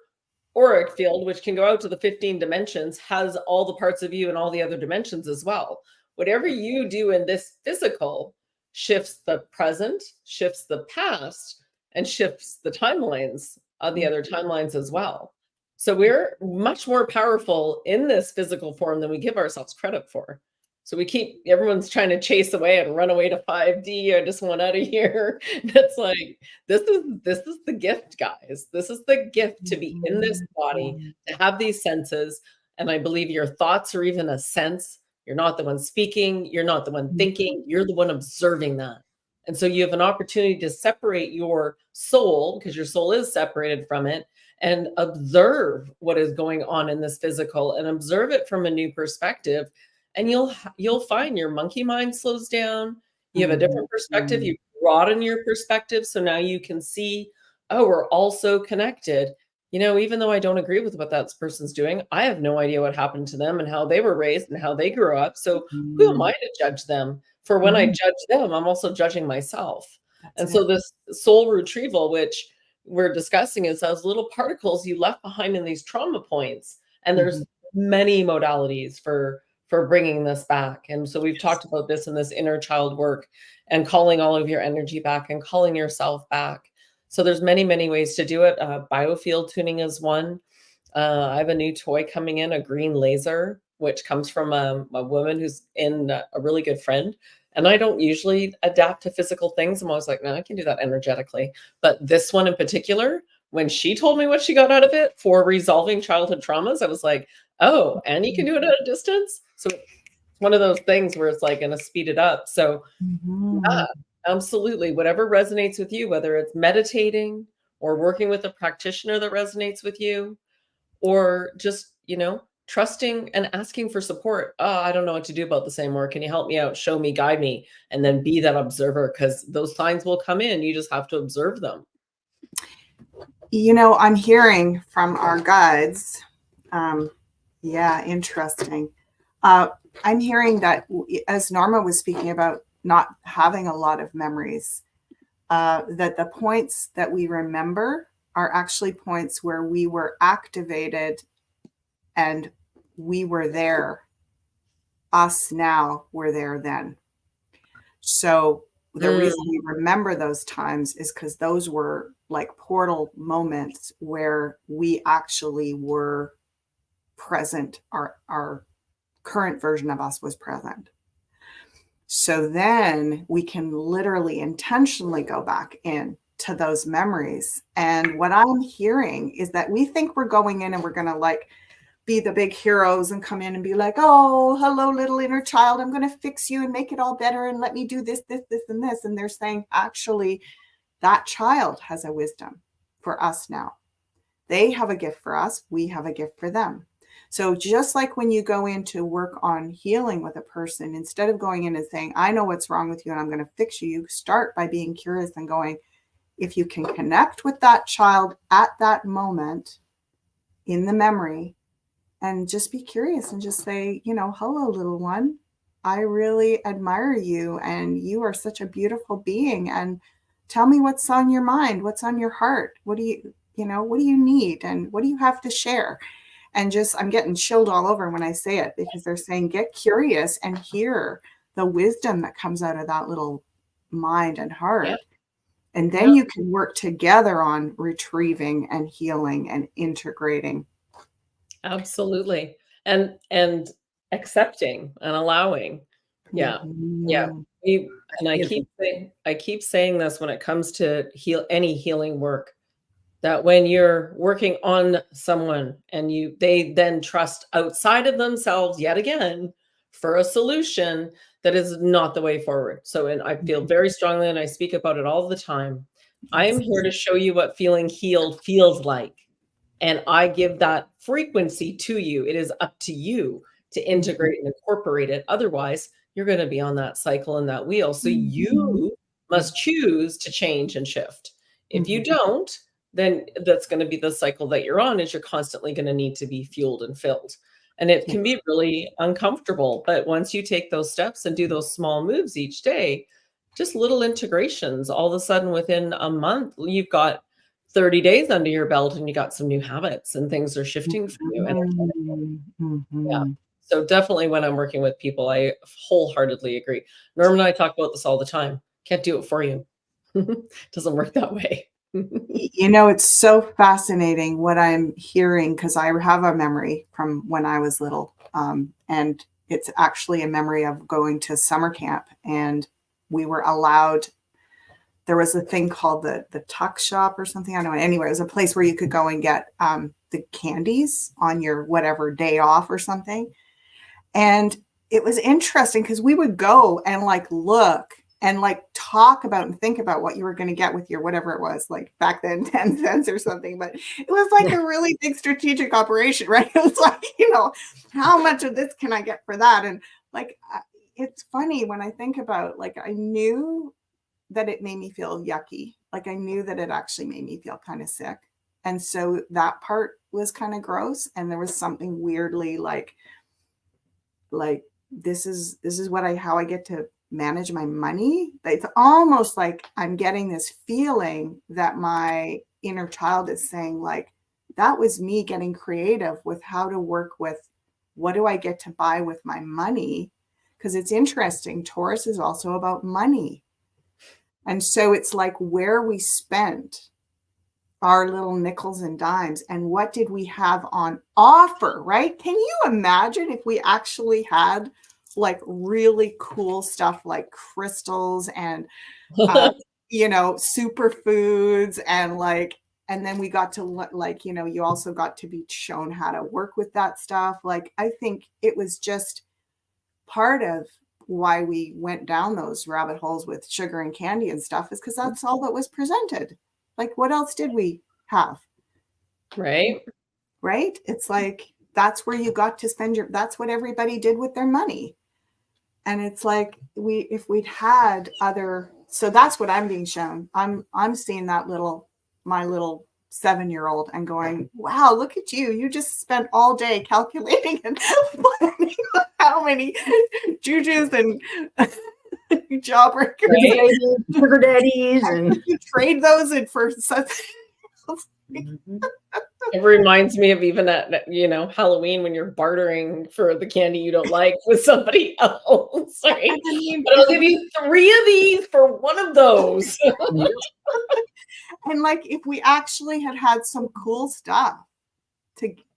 auric field, which can go out to the 15 dimensions, has all the parts of you and all the other dimensions as well. Whatever you do in this physical shifts the present, shifts the past, and shifts the timelines of the other timelines as well. So we're much more powerful in this physical form than we give ourselves credit for. So everyone's trying to chase away and run away to 5D. I just want out of here. That's like, this is the gift, guys. This is the gift to be in this body, to have these senses. And I believe your thoughts are even a sense. You're not the one speaking. You're not the one thinking. You're the one observing that. And so you have an opportunity to separate your soul, because your soul is separated from it, and observe what is going on in this physical and observe it from a new perspective. And you'll find your monkey mind slows down. You have a different perspective. You broaden your perspective. So now you can see, oh, we're all so connected. even though I don't agree with what that person's doing, I have no idea what happened to them and how they were raised and how they grew up. So who am Mm. I to judge them? For when I Mhm. judge them, I'm also judging myself. That's And so it. this soul retrieval, which we're discussing, is those little particles you left behind in these trauma points. And Mhm. there's many modalities for bringing this back. And so we've Yes. talked about this in this inner child work and calling all of your energy back and calling yourself back. So there's many, many ways to do it. Biofield tuning is one. I have a new toy coming in, a green laser, which comes from a woman who's in a really good friend. And I don't usually adapt to physical things. I'm always like, no, I can do that energetically. But this one in particular, when she told me what she got out of it for resolving childhood traumas, I was like, oh, and you can do it at a distance. So it's one of those things where it's like going to speed it up. So yeah, Mhm. absolutely. Whatever resonates with you, whether it's meditating or working with a practitioner that resonates with you, or just, trusting and asking for support. Oh, I don't know what to do about this anymore. Can you help me out? Show me, guide me, and then be that observer because those signs will come in. You just have to observe them. I'm hearing from our guides. Yeah, interesting. Uh, I'm hearing that as Norma was speaking about not having a lot of memories, that the points that we remember are actually points where we were activated and we were there. Us now were there then. So the Mm, reason we remember those times is because those were like portal moments where we actually were present. Our current version of us was present. So then we can literally intentionally go back in to those memories. And what I'm hearing is that we think we're going in and we're going to like be the big heroes and come in and be like, oh, hello, little inner child. I'm going to fix you and make it all better. And let me do this, this, this, and this. And they're saying, actually, that child has a wisdom for us now. They have a gift for us. We have a gift for them. So just like when you go in to work on healing with a person, instead of going in and saying, I know what's wrong with you and I'm going to fix you, you start by being curious and going, if you can connect with that child at that moment in the memory and just be curious and just say, hello, little one. I really admire you and you are such a beautiful being. And tell me what's on your mind, what's on your heart. What do you need and what do you have to share? And just, I'm getting chilled all over when I say it because they're saying, get curious and hear the wisdom that comes out of that little mind and yeah, heart. And yeah, then you can work together on retrieving and healing and integrating. absolutely. And accepting and allowing. Yeah. Yeah. Mhm. That's And beautiful. I keep saying this when it comes to any healing work, that when you're working on someone and they then trust outside of themselves yet again for a solution, that is not the way forward. So, and I feel very strongly, and I speak about it all the time. I am Yes. here to show you what feeling healed feels like. And I give that frequency to you. It is up to you to Mhm. integrate and incorporate it. Otherwise, you're going to be on that cycle and that wheel. So Mhm. you must choose to change and shift. If you Mhm. don't, then that's going to be the cycle that you're on, is you're constantly going to need to be fueled and filled. And it Yeah. can be really uncomfortable. But once you take those steps and do those small moves each day, just little integrations, all of a sudden within a month, you've got 30 days under your belt and you got some new habits and things are shifting for you. And Mhm. yeah. Mhm. So definitely when I'm working with people, I wholeheartedly agree. Norm and I talk about this all the time. Can't do it for you. Doesn't work that way. It's so fascinating what I'm hearing because I have a memory from when I was little. And it's actually a memory of going to summer camp and we were allowed, there was a thing called the tuck shop or something. I don't know. Anyway, it was a place where you could go and get the candies on your whatever day off or something. And it was interesting because we would go and like look and like talk about and think about what you were going to get with your whatever it was, like back then 10 cents or something. But it was like a really big strategic operation, right? It was like, how much of this can I get for that? And like, it's funny when I think about, like, I knew that it made me feel yucky. Like I knew that it actually made me feel kind of sick. And so that part was kind of gross. And there was something weirdly like this is how I get to manage my money. It's almost like I'm getting this feeling that my inner child is saying, like, that was me getting creative with how to work with what do I get to buy with my money? Because it's interesting. Taurus is also about money. And so it's like where we spent our little nickels and dimes and what did we have on offer, right? Can you imagine if we actually had like really cool stuff like crystals and, superfoods and like, and then we got to like, you also got to be shown how to work with that stuff. Like, I think it was just part of why we went down those rabbit holes with sugar and candy and stuff is because that's all that was presented. Like, what else did we have? Right. Right. It's like, that's where you got to spend that's what everybody did with their money. And it's like, if we'd had so that's what I'm being shown. I'm seeing my little 7-year-old and going, wow, look at you. You just spent all day calculating and planning how many jujus and jawbreakers, Right. Sugar daddies, and you trade those in for such. It reminds me of even at Halloween when you're bartering for the candy you don't like with somebody else, right? But I'll give you 3 of these for one of those. And like, if we actually had some cool stuff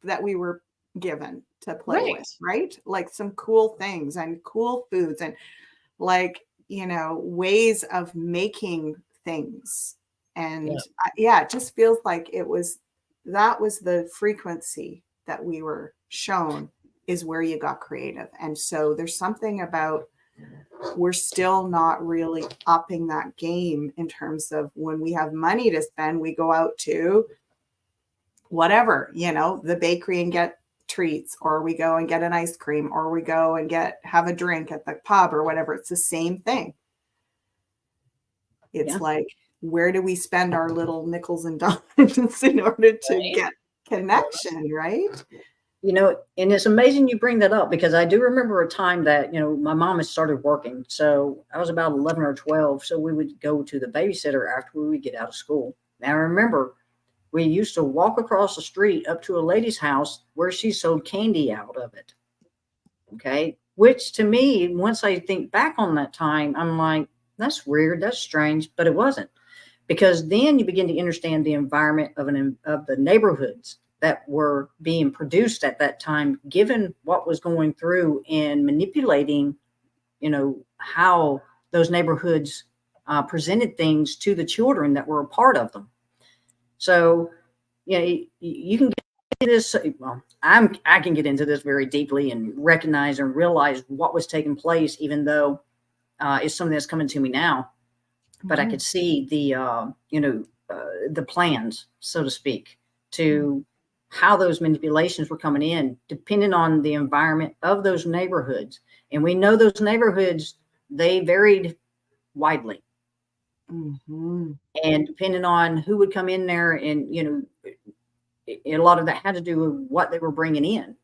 that we were given to play with, right? Like some cool things and cool foods and like, ways of making things. And it just feels like that was the frequency that we were shown is where you got creative. And so there's something about, we're still not really upping that game in terms of when we have money to spend, we go out to whatever, the bakery and get treats, or we go and get an ice cream, or we go and have a drink at the pub or whatever. It's the same thing. It's like, where do we spend our little nickels and dimes in order to get connection, right? And it's amazing you bring that up, because I do remember a time that, my mom had started working. So I was about 11 or 12. So we would go to the babysitter after we would get out of school. Now, I remember we used to walk across the street up to a lady's house where she sold candy out of it. Okay. Which to me, once I think back on that time, I'm like, that's weird. That's strange. But it wasn't. Because then you begin to understand the environment of the neighborhoods that were being produced at that time, given what was going through and manipulating, how those neighborhoods presented things to the children that were a part of them. So, you can get this. Well, I can get into this very deeply and recognize and realize what was taking place, even though it's something that's coming to me now. But I could see the plans, so to speak, to how those manipulations were coming in, depending on the environment of those neighborhoods. And we know those neighborhoods, they varied widely. Mm-hmm. And depending on who would come in there, and, a lot of that had to do with what they were bringing in,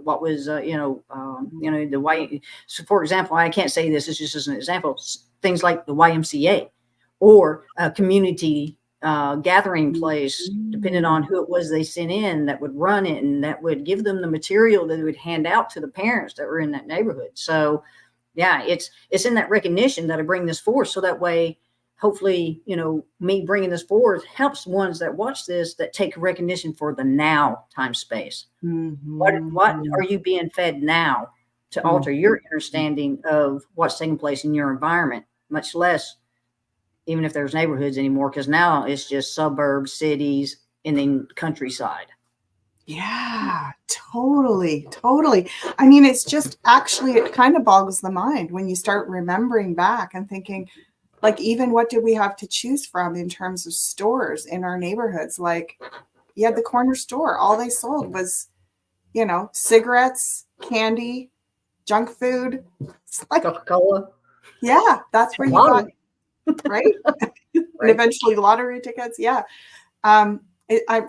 what was, the way. So, for example, I can't say this is just as an example, things like the YMCA or a community gathering place, depending on who it was they sent in that would run it and that would give them the material that they would hand out to the parents that were in that neighborhood. So, it's in that recognition that I bring this forth, so that way, hopefully, me bringing this forward helps ones that watch this that take recognition for the now time space. Mm-hmm. What are you being fed now to alter your understanding of what's taking place in your environment, much less even if there's neighborhoods anymore, because now it's just suburbs, cities, and then countryside. Yeah, totally. I mean, it's just actually, it kind of boggles the mind when you start remembering back and thinking, like, even what did we have to choose from in terms of stores in our neighborhoods? Like, you had the corner store. All they sold was, cigarettes, candy, junk food. It's like Coca-Cola. Yeah, that's where you got, right? And eventually lottery tickets. Yeah.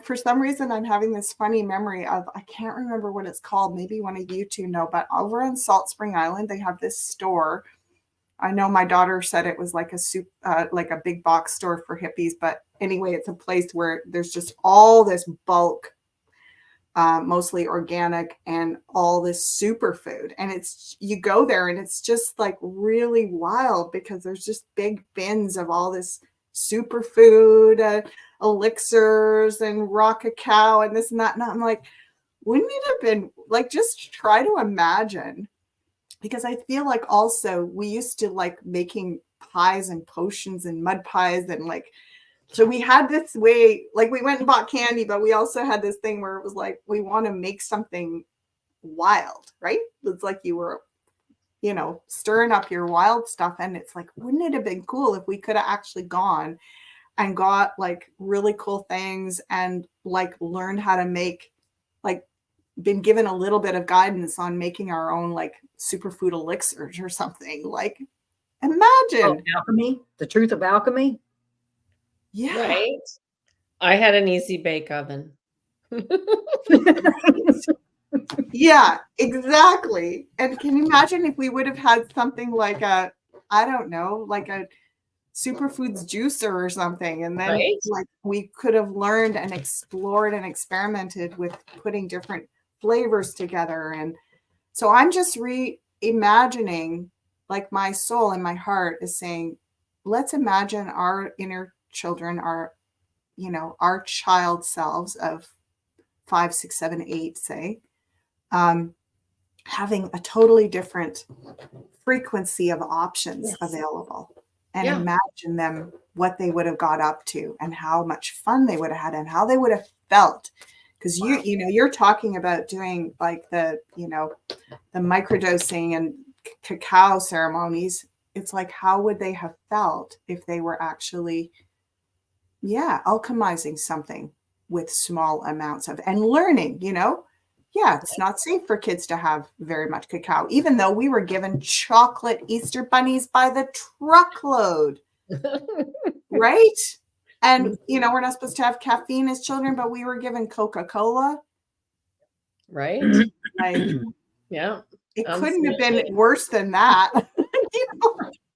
For some reason, I'm having this funny memory of, I can't remember what it's called. Maybe one of you two know, but over in Salt Spring Island, they have this store. I know my daughter said it was like like a big box store for hippies, but anyway, it's a place where there's just all this bulk, mostly organic, and all this superfood. And you go there and it's just like really wild because there's just big bins of all this superfood, elixirs and raw cacao and this and that. And I'm like, wouldn't it have been like, just try to imagine, because I feel like also we used to like making pies and potions and mud pies and like, so we had this way, like we went and bought candy, but we also had this thing where it was like, we want to make something wild, right? It's like you were, stirring up your wild stuff. And it's like, wouldn't it have been cool if we could have actually gone and got like really cool things and like learned how to make, like been given a little bit of guidance on making our own like superfood elixirs or something. Like imagine. Alchemy, the truth of alchemy. Yeah. Right. I had an easy bake oven. Yeah, exactly. And can you imagine if we would have had something like I don't know, like a superfoods juicer or something, and then like we could have learned and explored and experimented with putting different flavors together. And so I'm just reimagining, like my soul and my heart is saying, let's imagine our inner children, our child selves of 5, 6, 7, 8, say, having a totally different frequency of options available, and imagine them, what they would have got up to and how much fun they would have had and how they would have felt. Because you're talking about doing like the microdosing and cacao ceremonies. It's like, how would they have felt if they were actually, alchemizing something with small amounts of, and learning, it's not safe for kids to have very much cacao, even though we were given chocolate Easter bunnies by the truckload, right? And, we're not supposed to have caffeine as children, but we were given Coca-Cola. Right. Like, yeah. It couldn't have been worse than that.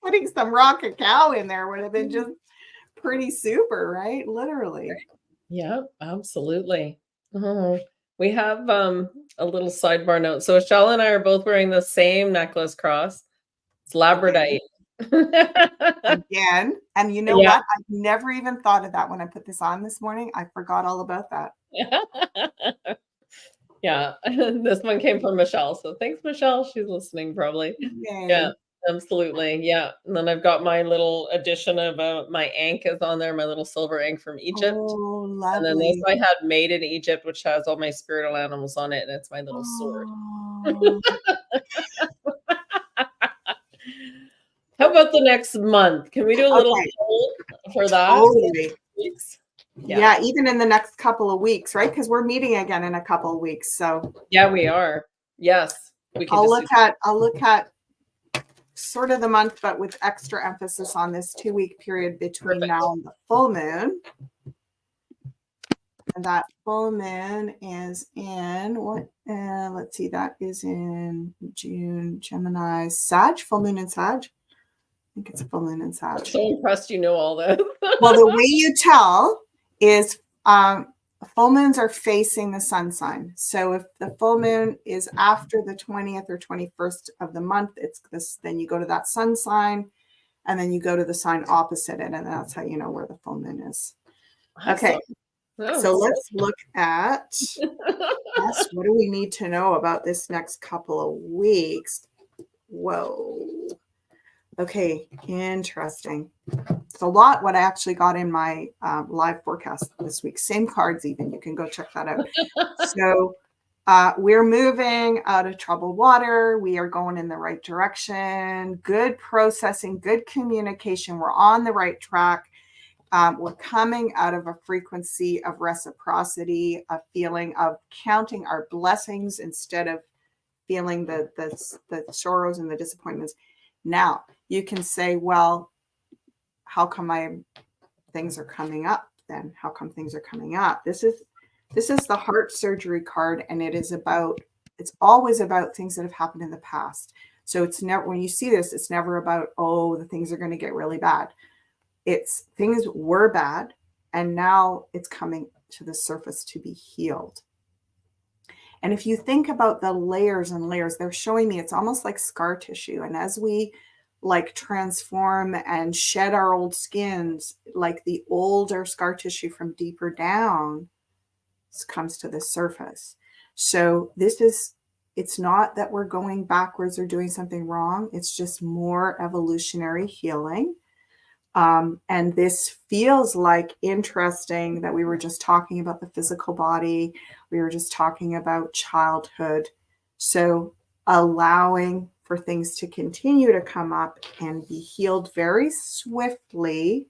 Putting some raw cacao in there would have been just pretty super, right? Literally. Yeah, absolutely. Oh, we have a little sidebar note. So Ashala and I are both wearing the same necklace cross. It's labradorite. Again. And you know what? I've never even thought of that when I put this on this morning. I forgot all about that. Yeah. This one came from Michelle. So thanks, Michelle. She's listening probably. Yay. Yeah. Absolutely. Yeah. And then I've got my little addition of my ankh is on there, my little silver ankh from Egypt. Oh, lovely. And then this I had made in Egypt, which has all my spiritual animals on it. And it's my little sword. How about the next month? Can we do a little poll for that? Totally. Yeah, even in the next couple of weeks, right? Because we're meeting again in a couple of weeks. So yeah, we are. Yes. We can I'll look at sort of the month, but with extra emphasis on this 2-week period between now and the full moon. And that full moon is in what? Let's see, that is in June, Gemini, Sag, full moon in Sag. I think it's a full moon in Sag. I'm so impressed you know all this. Well, the way you tell is full moons are facing the sun sign. So if the full moon is after the 20th or 21st of the month, it's this, then you go to that sun sign and then you go to the sign opposite it. And that's how you know where the full moon is. Okay. So let's look at what do we need to know about this next couple of weeks? Whoa. Okay, interesting. It's a lot what I actually got in my live forecast this week. Same cards even. You can go check that out. So we're moving out of troubled water. We are going in the right direction. Good processing, good communication. We're on the right track. We're coming out of a frequency of reciprocity, a feeling of counting our blessings instead of feeling the sorrows and the disappointments. Now, you can say, well, how come things are coming up then? How come things are coming up? This is the heart surgery card, and it's always about things that have happened in the past. So it's never, when you see this, it's never about, oh, the things are going to get really bad. It's things were bad, and now it's coming to the surface to be healed. And if you think about the layers and layers, they're showing me it's almost like scar tissue. And as we like transform and shed our old skins, like the older scar tissue from deeper down comes to the surface. So it's not that we're going backwards or doing something wrong. It's just more evolutionary healing. And this feels like interesting that we were just talking about the physical body. We were just talking about childhood. So allowing for things to continue to come up and be healed very swiftly.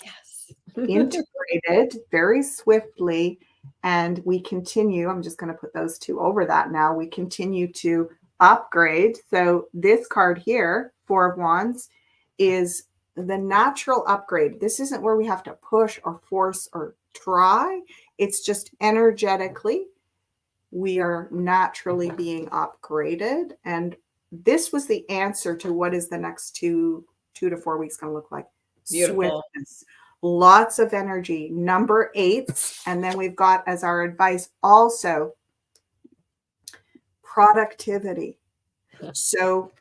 Yes. Integrated very swiftly. And we continue, I'm just going to put those two over that now. We continue to upgrade. So this card here, Four of Wands, is the natural upgrade. This isn't where we have to push or force or try. It's just energetically, we are naturally being upgraded. And this was the answer to what is the next 2 to 4 weeks going to look like. Beautiful. Swiftness. Lots of energy. Number 8. And then we've got as our advice also productivity. So,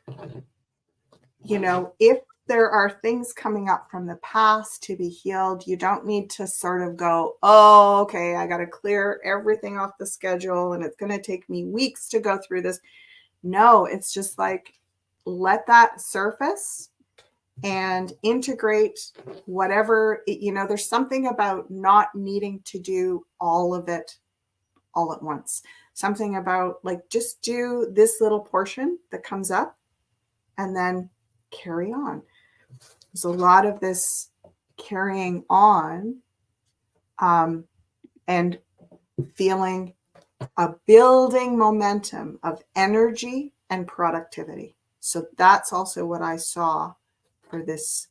if there are things coming up from the past to be healed, you don't need to sort of go, oh, okay, I got to clear everything off the schedule and it's going to take me weeks to go through this. No, it's just like, let that surface and integrate whatever, there's something about not needing to do all of it all at once. Something about like, just do this little portion that comes up and then carry on. There's a lot of this carrying on and feeling a building momentum of energy and productivity. So that's also what I saw for this.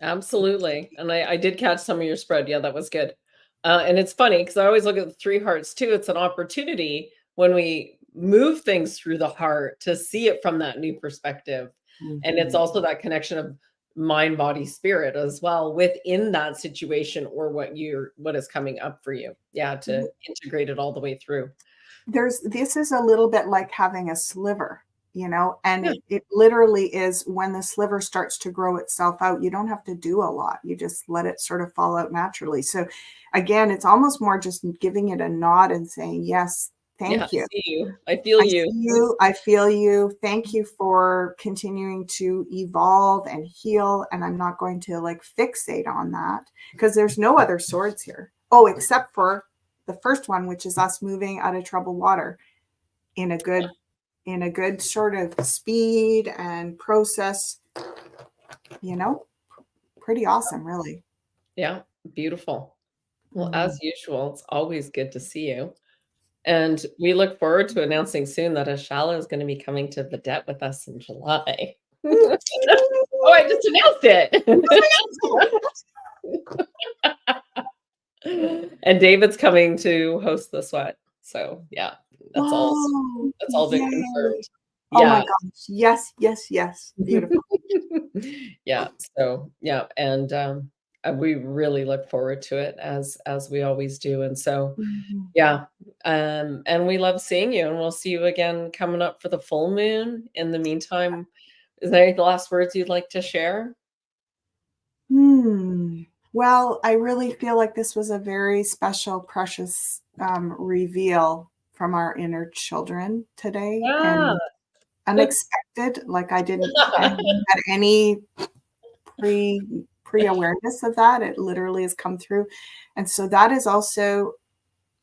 Absolutely. And I did catch some of your spread. Yeah, that was good. And it's funny because I always look at the 3 hearts too. It's an opportunity when we move things through the heart to see it from that new perspective. Mm-hmm. And it's also that connection of mind, body, spirit as well within that situation or what is coming up for you. Yeah, to integrate it all the way through. This is a little bit like having a sliver, and it literally is when the sliver starts to grow itself out, you don't have to do a lot. You just let it sort of fall out naturally. So again, it's almost more just giving it a nod and saying, yes, thank you. I see you. I feel you. I feel you. Thank you for continuing to evolve and heal. And I'm not going to like fixate on that because there's no other swords here. Oh, except for the first one, which is us moving out of troubled water in a good sort of speed and process, pretty awesome, really. Yeah. Beautiful. Well, as usual, it's always good to see you. And we look forward to announcing soon that Ashala is going to be coming to the Vedette with us in July. Oh, I just announced it. And David's coming to host the sweat. So yeah, that's all been confirmed. Oh my gosh. Yes, yes, yes. Beautiful. Yeah. So yeah. And we really look forward to it as we always do. And so yeah. And we love seeing you, and we'll see you again coming up for the full moon. In the meantime, is there any last words you'd like to share? Well, I really feel like this was a very special, precious reveal from our inner children today. And unexpected. Like I didn't have any pre-awareness of that. It literally has come through. And so that is also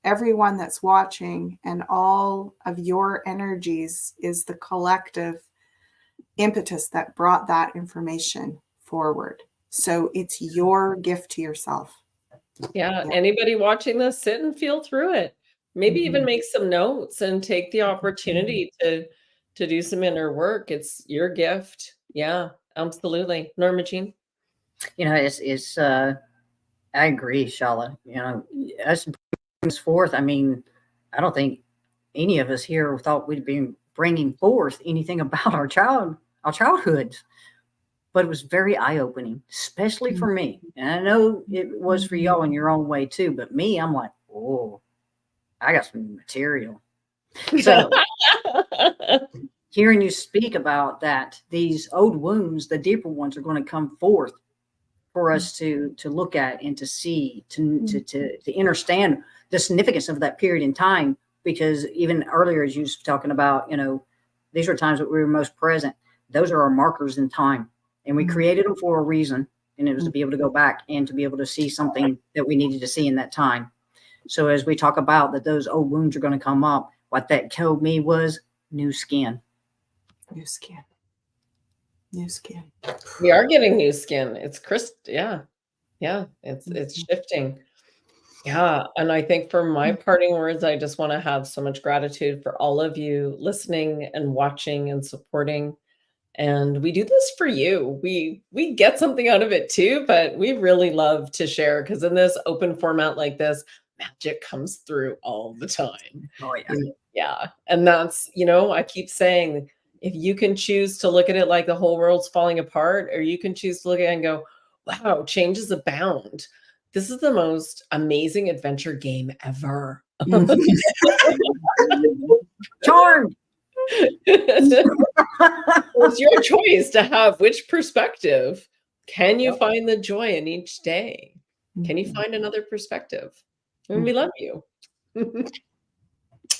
everyone that's watching, and all of your energies is the collective impetus that brought that information forward. So it's your gift to yourself. Yeah. Anybody watching this, sit and feel through it. Maybe even make some notes and take the opportunity to do some inner work. It's your gift. Yeah, absolutely. Norma Jean? It's I agree, Shala. Us brings forth. I mean, I don't think any of us here thought we'd be bringing forth anything about our childhoods, but it was very eye opening, especially for me. And I know it was for y'all in your own way too. But me, I'm like, oh, I got some material. So hearing you speak about that, these old wounds, the deeper ones, are going to come forth for us to look at and to see, to understand the significance of that period in time. Because even earlier, as you was talking about, these are times that we were most present. Those are our markers in time, and we created them for a reason, and it was to be able to go back and to be able to see something that we needed to see in that time. So as we talk about that, those old wounds are going to come up. What that told me was new skin. New skin. New skin. We are getting new skin. It's yeah. It's shifting. Yeah. And I think for my parting words, I just want to have so much gratitude for all of you listening and watching and supporting. And we do this for you. We get something out of it too, but we really love to share, because in this open format like this, magic comes through all the time. Oh yeah. Yeah. And that's, I keep saying, if you can choose to look at it like the whole world's falling apart, or you can choose to look at it and go, wow, changes abound. This is the most amazing adventure game ever. Charmed. It's your choice to have which perspective. Can you Yep. find the joy in each day? Can you find another perspective? And we love you.